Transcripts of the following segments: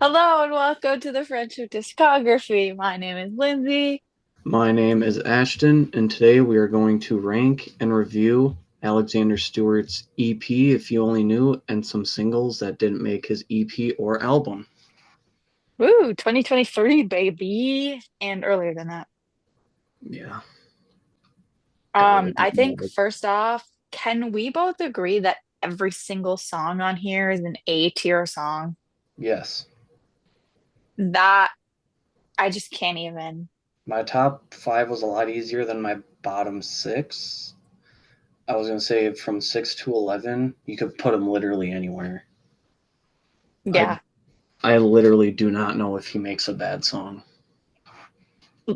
Hello and welcome to the Friendship Discography. My name is Lindsay. My name is Ashton, and today we are going to rank and review Alexander Stewart's EP, If You Only Knew, and some singles that didn't make his EP or album. Woo, 2023, baby. And earlier than that. Yeah, gotta I think be. first off, can we both agree that every single song on here is an A tier song? Yes. That I just can't even. My top five was a lot easier than my bottom six. I was gonna say from 6 to 11, you could put them literally anywhere. I Yeah, I literally do not know if he makes a bad song.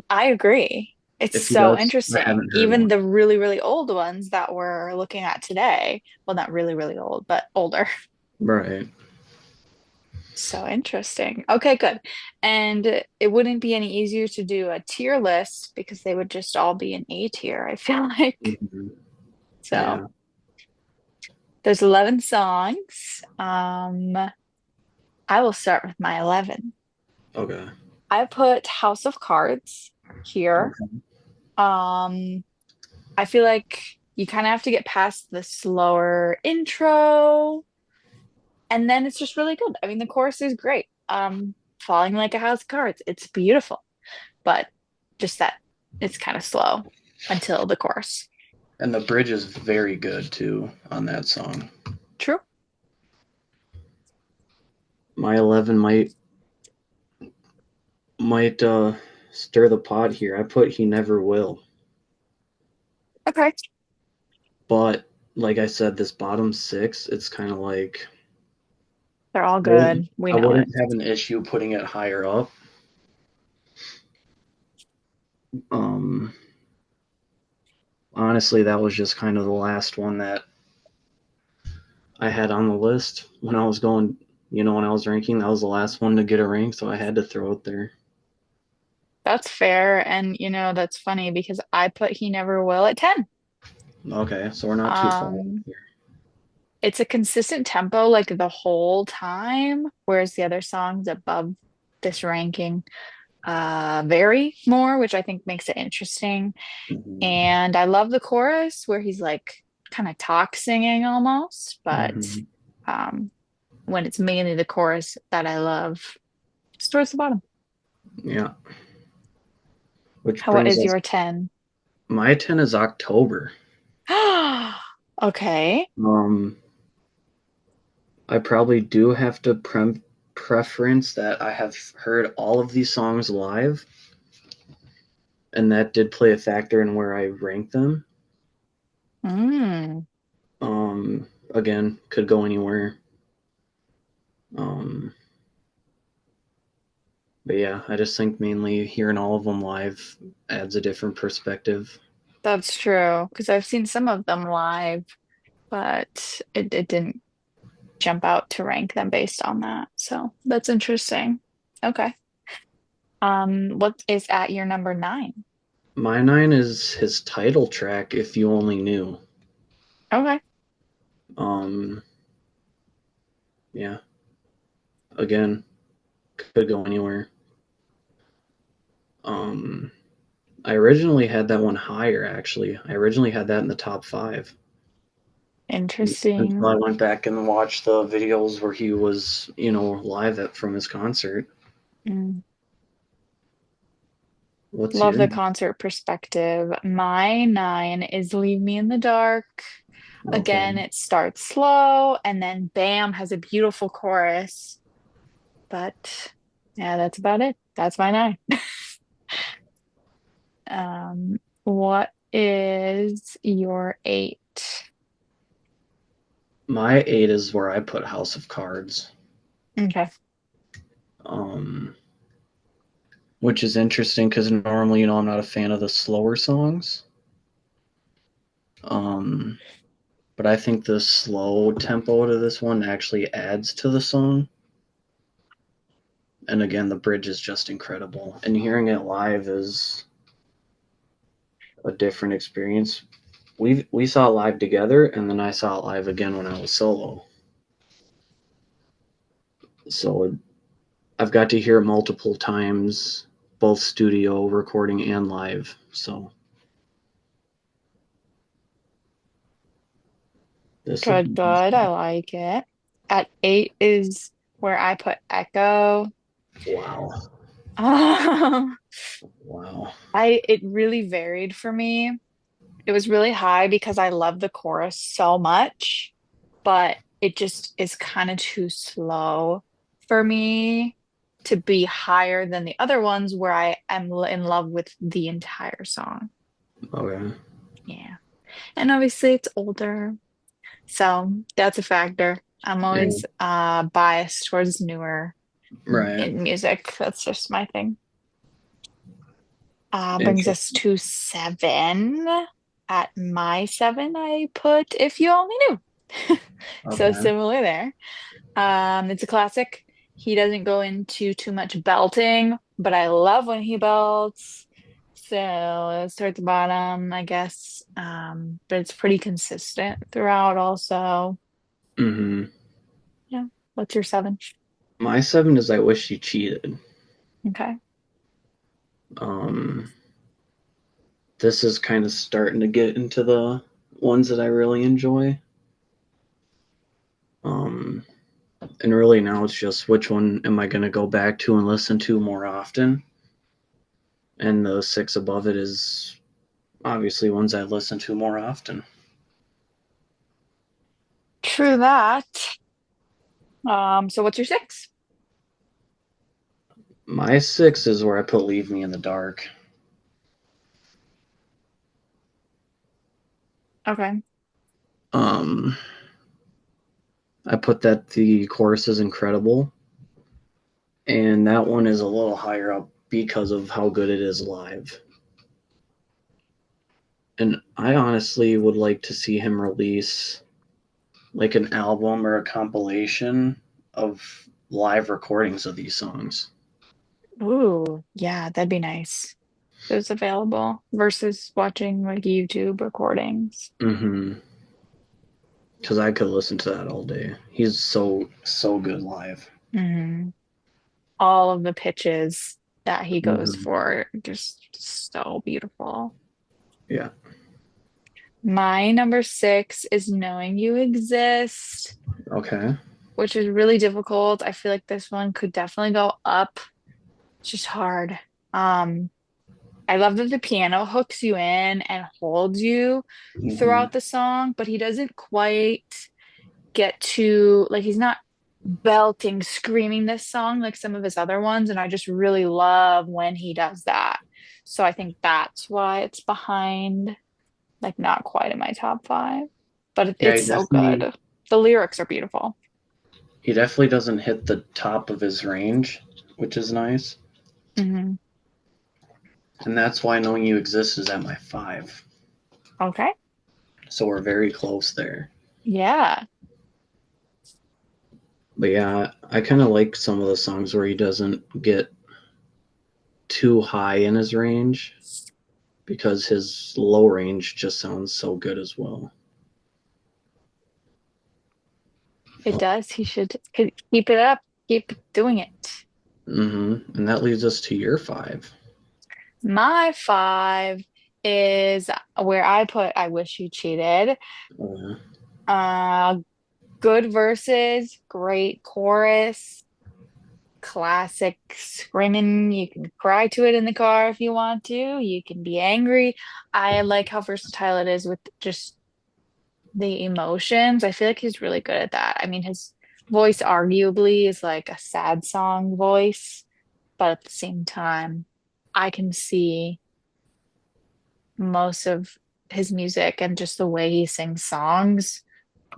I agree. It's If he so does, I interesting. haven't heard Even one. the really, really old ones that we're looking at today. Well, not really, really old, but older. Right. So interesting. Okay, good. And it wouldn't be any easier to do a tier list because they would just all be an A tier, I feel like. Mhm. So Yeah. there's 11 songs. I will start with my 11. Okay. I put House of Cards here. Okay. Um, I feel like you kind of have to get past the slower intro, and then it's just really good. I mean, the chorus is great. Falling like a house of cards. It's beautiful. But just that it's kind of slow until the chorus. And the bridge is very good too on that song. True. My 11 might stir the pot here. I put He Never Will. Okay. But like I said, this bottom six, it's kind of like They're all I wouldn't, good. We I know it. wouldn't have an issue putting it higher up. Um, Honestly, that was just kind of the last one that I had on the list when I was going, when I was ranking. That was the last one to get a rank, so I had to throw it there. That's fair. And that's funny because I put He Never Will at 10. Okay, so we're not too far off Um, here. it's a consistent tempo like the whole time, whereas the other songs above this ranking vary more, which I think makes it interesting. Hmm. And I love the chorus where he's like kind of talk singing almost, but Hmm. um when it's mainly the chorus that I love. It's towards the bottom. Yeah, which What brings is us. your 10? My 10 is October. Okay. Um, I probably do have to preference that I have heard all of these songs live, and that did play a factor in where I rank them. Mm, Again, could go anywhere. Um, but yeah, I just think mainly hearing all of them live adds a different perspective. that's true. Because I've seen some of them live, but it didn't jump out to rank them based on that. So that's interesting. Okay. What is at your number 9? My nine is his title track, If You Only Knew. Okay. Um, yeah, again, could go anywhere. Um, I originally had that one higher, actually. I originally had that in the top five until Interesting. I went back and watched the videos where he was, live from his concert. Mm. What's Love your the concert perspective. My 9 is Leave Me in the Dark. okay? Again, it starts slow and then bam, has a beautiful chorus. But yeah, that's about it. That's my 9. What is your 8? My eight is where I put House of Cards, Okay. um, which is interesting because normally, I'm not a fan of the slower songs. Um, but I think the slow tempo to this one actually adds to the song. And again, the bridge is just incredible. And hearing it live is a different experience. We saw it live together, and then I saw it live again when I was solo. So I've got to hear it multiple times, both studio recording and live. So this would Good, be good. I like it. At eight is where I put Echo. wow, Um, wow. it really varied for me. It was really high because I love the chorus so much, but it just is kind of too slow for me to be higher than the other ones where I am in love with the entire song. Okay, Yeah. And obviously it's older, so that's a factor. I'm yeah, always biased towards newer right. in music. That's just my thing. Brings us Interesting. to seven. At my seven, I put If You Only Knew. So Okay. similar there. It's a classic. He doesn't go into too much belting, but I love when he belts. So let's start at the bottom, I guess. But it's pretty consistent throughout also. Mm-hmm. Yeah. What's your seven? My seven is I Wish She Cheated. Okay. Um, this is kind of starting to get into the ones that I really enjoy. Um, and really now it's just which one am I going to go back to and listen to more often? And the six above it is obviously ones I listen to more often. True that. So what's your six? My six is where I put Leave Me in the Dark. Okay. Um, I put that the chorus is incredible, and that one is a little higher up because of how good it is live. And I honestly would like to see him release like an album or a compilation of live recordings of these songs. Ooh, yeah, that'd be nice. Those available versus watching like YouTube recordings. Mm-hmm. Because I could listen to that all day. He's so good live. Hmm. All of the pitches that he goes Mm-hmm. for, just so beautiful. Yeah. My number six is Knowing You Exist, Okay. which is really difficult. I feel like this one could definitely go up. It's just hard. Um, I love that the piano hooks you in and holds you Mm-hmm. throughout the song, but he doesn't quite get to like he's not belting, screaming this song like some of his other ones, and I just really love when he does that. So I think that's why it's behind, like not quite in my top five, but Yeah, it's so good. The lyrics are beautiful. he definitely doesn't hit the top of his range, which is nice. Hmm. And that's why Knowing You Exist is at my five. Okay. So we're very close there. Yeah. But yeah, I kind of like some of the songs where he doesn't get too high in his range because his low range just sounds so good as well. It does. He should keep it up, keep doing it. And that leads us to your five. My five is where I put I Wish You Cheated. Uh, Uh, Good verses, great chorus, classic screaming. You can cry to it in the car if you want to. You can be angry. I like how versatile it is with just the emotions. I feel like he's really good at that. I mean, his voice arguably is like a sad song voice, but at the same time, I can see most of his music and just the way he sings songs.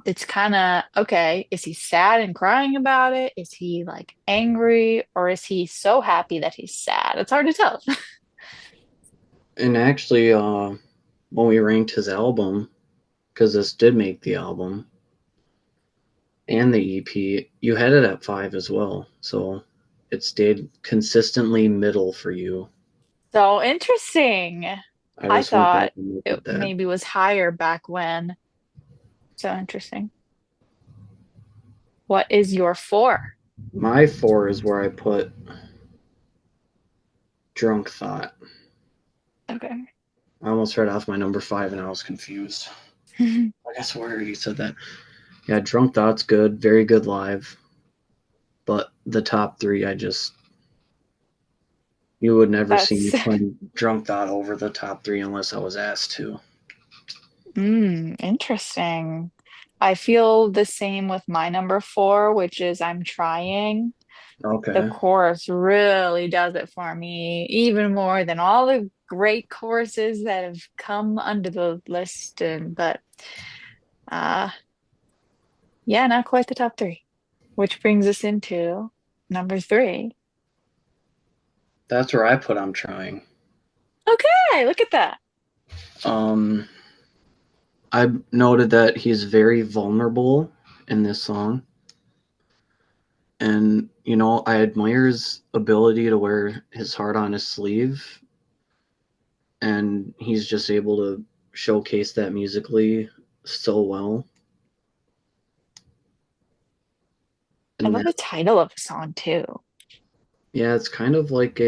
It's kind of okay. Is he sad and crying about it? Is he like angry or is he so happy that he's sad? It's hard to tell. and actually, when we ranked his album, because this did make the album and the EP, you had it at five as well. So it stayed consistently middle for you. So interesting. I I just went back thought and looked it at that. maybe was higher back when. So interesting. What is your four? My four is where I put Drunk Thought. Okay. I almost read off my number five and I was confused. I guess I already said that. Yeah, Drunk Thought's good, very good live. But the top three, you would never see me That's putting Drunk Thought over the top three unless I was asked to. interesting. I feel the same with my number four, which is I'm trying. The Okay. chorus really does it for me, even more than all the great choruses that have come under the list. And but uh yeah, not quite the top three, which brings us into number three. That's where I put I'm trying. Okay, look at that. Um, I noted that he's very vulnerable in this song. And, I admire his ability to wear his heart on his sleeve. And he's just able to showcase that musically so well. I And love that, the title of the song too, yeah, it's kind of like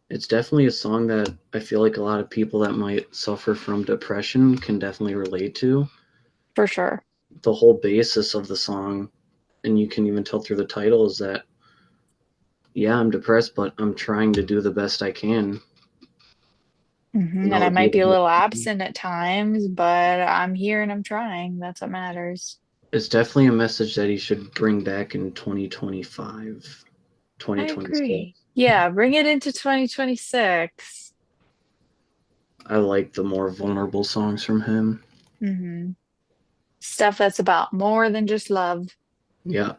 it's definitely a song that I feel like a lot of people that might suffer from depression can definitely relate to. for sure. The whole basis of the song, and you can even tell through the title, is that, yeah, I'm depressed, but I'm trying to do the best I can, And I to be might the be a little best. absent at times, but I'm here and I'm trying. That's what matters. It's definitely a message that he should bring back in 2025, I 2026. agree. Yeah, bring it into 2026. I like the more vulnerable songs from him. hmm Stuff that's about more than just love. Yeah.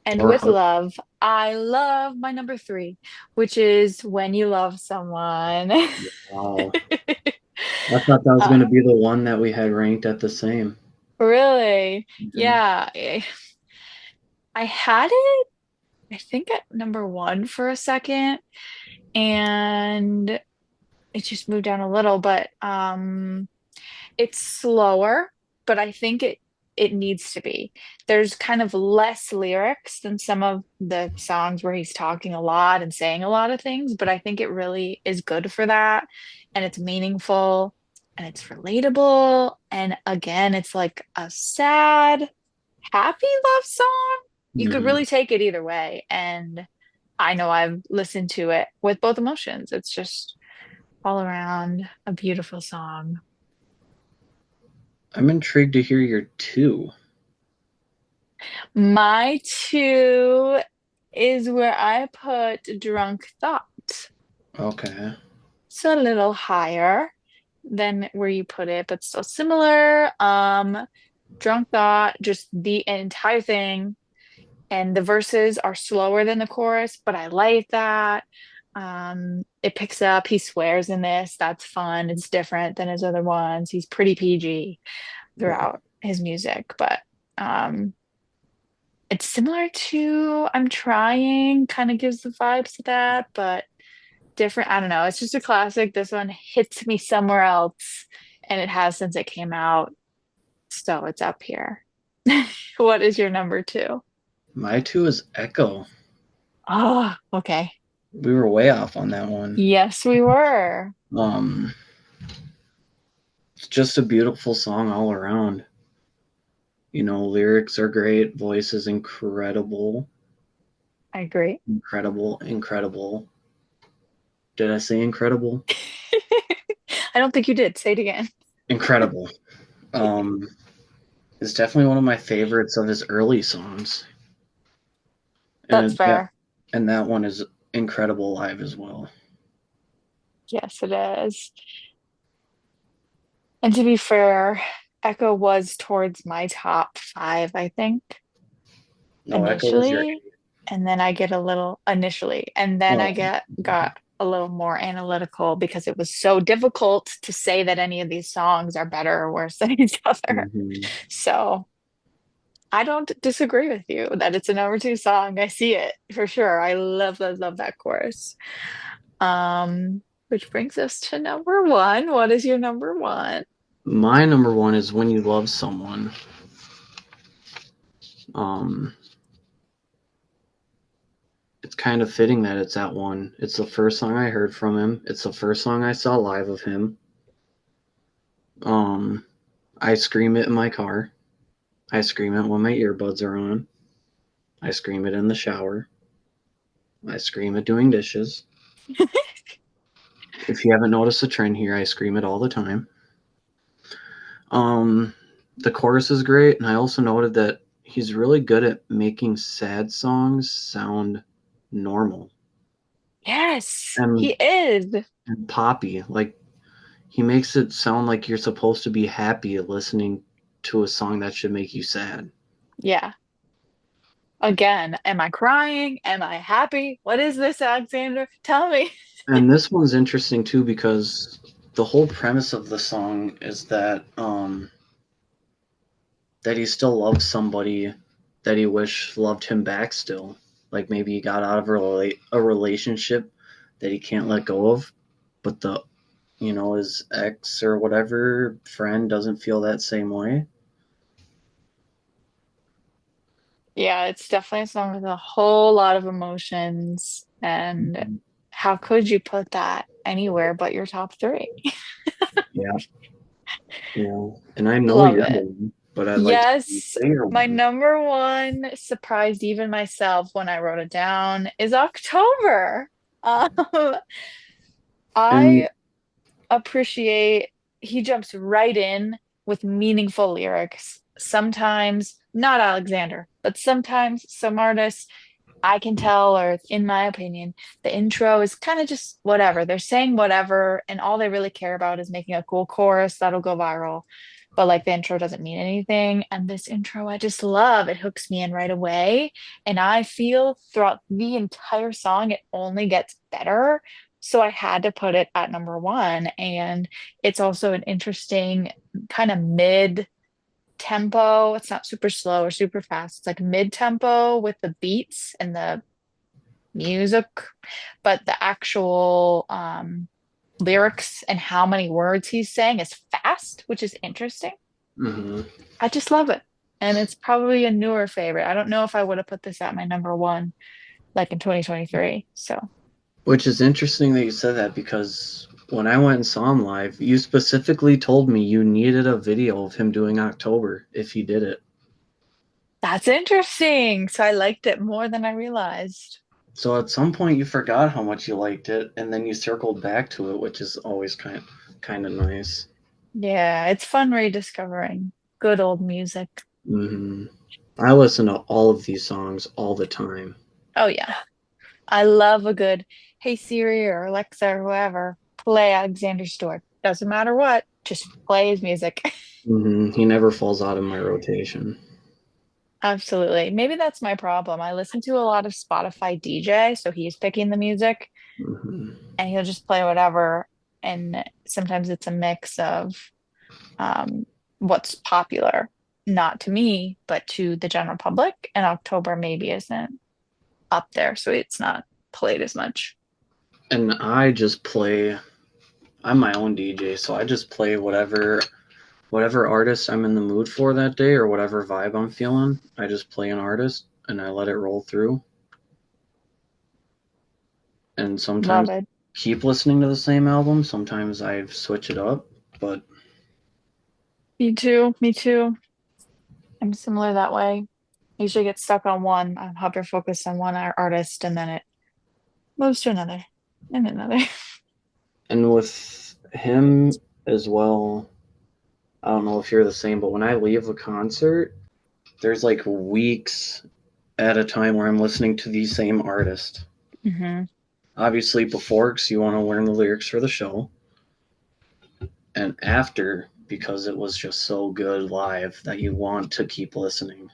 And Or with heart. love, I love my number three, which is when you love someone. Wow. I thought that was Uh, going to be the one that we had ranked at the same. really? Yeah. Yeah. I had it, I think, at number one for a second, and it just moved down a little, but it's slower, but I think it needs to be. There's kind of less lyrics than some of the songs where he's talking a lot and saying a lot of things, but I think it really is good for that. And it's meaningful and it's relatable. And again, it's like a sad, happy love song. You could Hmm. really take it either way. And I know I've listened to it with both emotions. It's just all around a beautiful song. I'm intrigued to hear your two. My two is where I put Drunk Thought. Okay. So a little higher than where you put it, but still similar. Drunk Thought, just the entire thing. And the verses are slower than the chorus, but I like that. It picks up, he swears in this. That's fun. It's different than his other ones. He's pretty PG Yeah. throughout his music, but um it's similar to I'm Trying, kind of gives the vibes to that, but different. I don't know. It's just a classic. This one hits me somewhere else, and it has since it came out. So it's up here. What is your number two? My two is Echo. Oh, okay. We were way off on that one. Yes, we were. Um, it's just a beautiful song all around. Lyrics are great, voice is incredible, I agree. incredible, incredible. Did I say incredible? I don't think you did. Say it again. Incredible. Um, it's definitely one of my favorites of his early songs, That's and fair. that one is incredible live as well. Yes, it is. And to be fair, Echo was towards my top five, I think, No, Echo was your. initially. And then I get a little initially, and then I Oh, got a little more analytical because it was so difficult to say that any of these songs are better or worse than each other. mhm. So I don't disagree with you that it's a number two song. I see it for sure. I love that chorus. Which brings us to number one. What is your number one? My number one is When You Love Someone. Um, it's kind of fitting that it's at one. It's the first song I heard from him. It's the first song I saw live of him. Um, I scream it in my car. I scream it when my earbuds are on. I scream it in the shower. I scream it doing dishes. If you haven't noticed a trend here, I scream it all the time. Um, the chorus is great, and I also noted that he's really good at making sad songs sound normal Yes, he and, is. and poppy. Like he makes it sound like you're supposed to be happy listening to a song that should make you sad. Yeah. Again, am I crying? Am I happy? What is this, Alexander? Tell me. And this one's interesting too because the whole premise of the song is that he still loves somebody that he wish loved him back still. Like maybe he got out of a relationship that he can't let go of, but his ex or whatever friend doesn't feel that same way. Yeah, it's definitely a song with a whole lot of emotions. And Mhm. how could you put that anywhere but your top three? Yeah, yeah. And I know Love you're it. one, but I'd like to Yes, say you're my one. number one surprised even myself when I wrote it down is October. Um, And I appreciate he jumps right in with meaningful lyrics. Sometimes, not Alexander, but sometimes some artists I can tell, or in my opinion, the intro is kind of just whatever. They're saying whatever, and all they really care about is making a cool chorus that'll go viral. But like the intro doesn't mean anything. And this intro I just love. It hooks me in right away. And I feel throughout the entire song, it only gets better. So I had to put it at number one. And it's also an interesting kind of mid tempo. It's not super slow or super fast. It's like mid tempo with the beats and the music, but the actual lyrics and how many words he's saying is fast, which is interesting. mhm. I just love it. And it's probably a newer favorite. I don't know if I would have put this at my number one like in 2023. So Which is interesting that you said that because when I went and saw him live, you specifically told me you needed a video of him doing October if he did it. that's interesting. So I liked it more than I realized. So at some point you forgot how much you liked it, and then you circled back to it, which is always kind of nice. Yeah, it's fun rediscovering good old music. Hmm. I listen to all of these songs all the time. Oh, yeah. I love a good, hey Siri or Alexa or whoever, play Alexander Stewart. Doesn't matter what, just play his music. He never falls out of my rotation. Absolutely. Maybe that's my problem. I listen to a lot of Spotify DJ, so he's picking the music Hmm. and he'll just play whatever. And sometimes it's a mix of um, what's popular, not to me, but to the general public. And October maybe isn't up there, so it's not played as much. And I just play. I'm my own DJ, so I just play whatever artist I'm in the mood for that day or whatever vibe I'm feeling. I just play an artist and I let it roll through. And Love sometimes it. keep listening to the same album. Sometimes I switch it up, but Me too. Me too. I'm similar that way. I usually get stuck on one. I'm hyper focused on one artist and then it moves to another and another. and with him as well, I don't know if you're the same, but when I leave a concert, there's like weeks at a time where I'm listening to the same artist. Hmm. Obviously, before, because you want to learn the lyrics for the show, and after, because it was just so good live that you want to keep listening.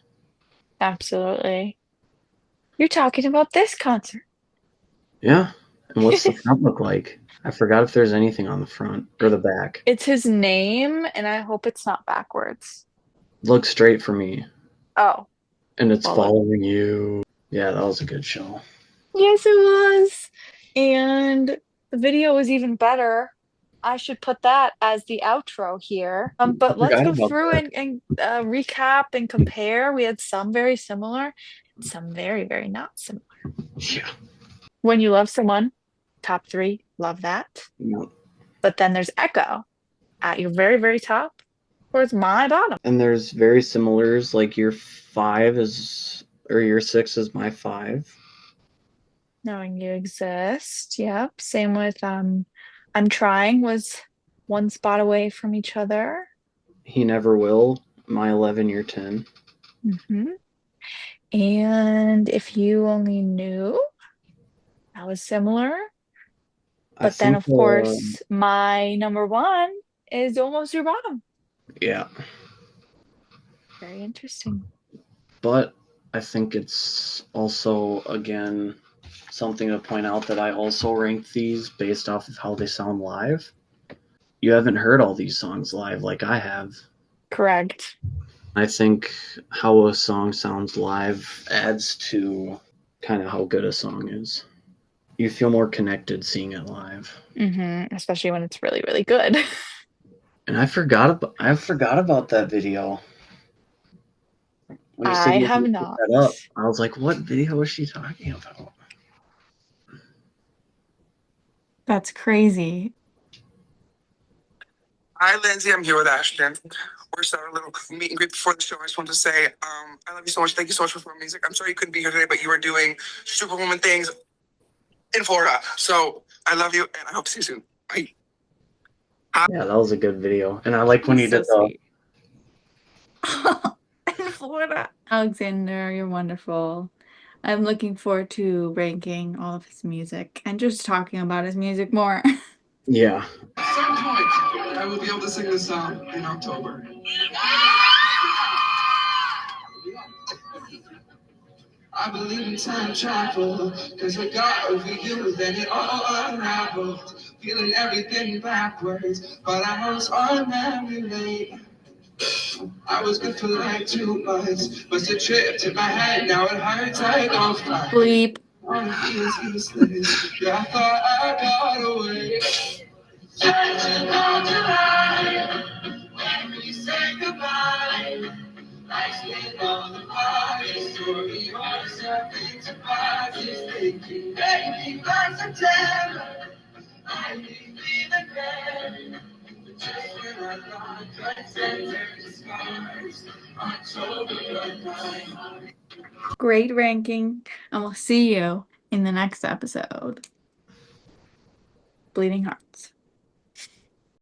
Absolutely. You're talking about this concert. Yeah. And what's the front look like? I forgot if there's anything on the front or the back. It's his name, and I hope it's not backwards. Look straight for me, Oh, and it's well, look. following you. Yeah, that was a good show. Yes, it was. And the video was even better. I should put that as the outro here. I But let's forgot go about through that. and recap and compare. We had some very similar, some very, very not similar. Yeah. When You Love Someone, top three, love that. No. But then there's Echo at your very, very top, towards my bottom. And there's very similars, like your five is, or your six is my five. Knowing You Exist. Yep. Same with I'm Trying was one spot away from each other. He Never Will, my 11, your 10. Hmm. And If You Only Knew, that was similar. I But then, think, of course, my number one is Almost Your Bottom. yeah. Very interesting. But I think it's also, again, something to point out that I also rank these based off of how they sound live. You haven't heard all these songs live like I have. Correct. I think how a song sounds live adds to kind of how good a song is. You feel more connected seeing it live. Especially when it's really, really good. And I forgot about that video. When you said I you have looked not. that up, I was like, what video is she talking about? That's crazy. Hi, Lindsay. I'm here with Ashton. We're starting a little meet and greet before the show. I just want to say I love you so much. Thank you so much for playing music. I'm sorry you couldn't be here today, but you are doing superwoman things in Florida. So I love you, and I hope to see you soon. Bye. Yeah, that was a good video. And I like when He's you so did the sweet. In Florida. Alexander, you're wonderful. I'm looking forward to ranking all of his music and just talking about his music more. yeah. At some point, I will be able to sing this song in October. I believe in time travel, cause we got over you, then it all unraveled. Feeling everything backwards, but I was on memory lane. I was good for like 2 months, but it tripped in my head, now it hurts like on fire. Bleep. All it feels useless, yeah, I thought I got away. Searching on the line, when we say goodbye. Life's been on the party, story on something to parties, thinking maybe by September, I will be the but just when I thought cuts and turned to scars, October got great ranking, and we'll see you in the next episode. Bleeding Hearts.